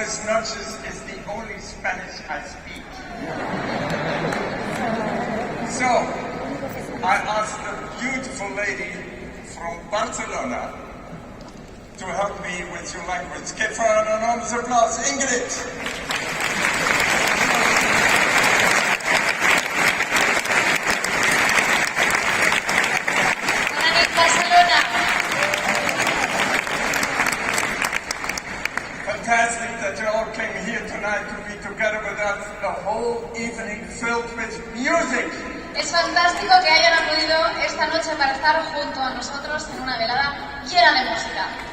Buenas noches is the only Spanish I speak. So, I asked a beautiful lady from Barcelona to help me with your language. Geef haar een enorme applaus, Ingrid. Fantastic that you all came here tonight to be together with us, the whole evening filled with music. Es fantástico que hayan acudido esta noche para estar junto a nosotros en una velada llena de música.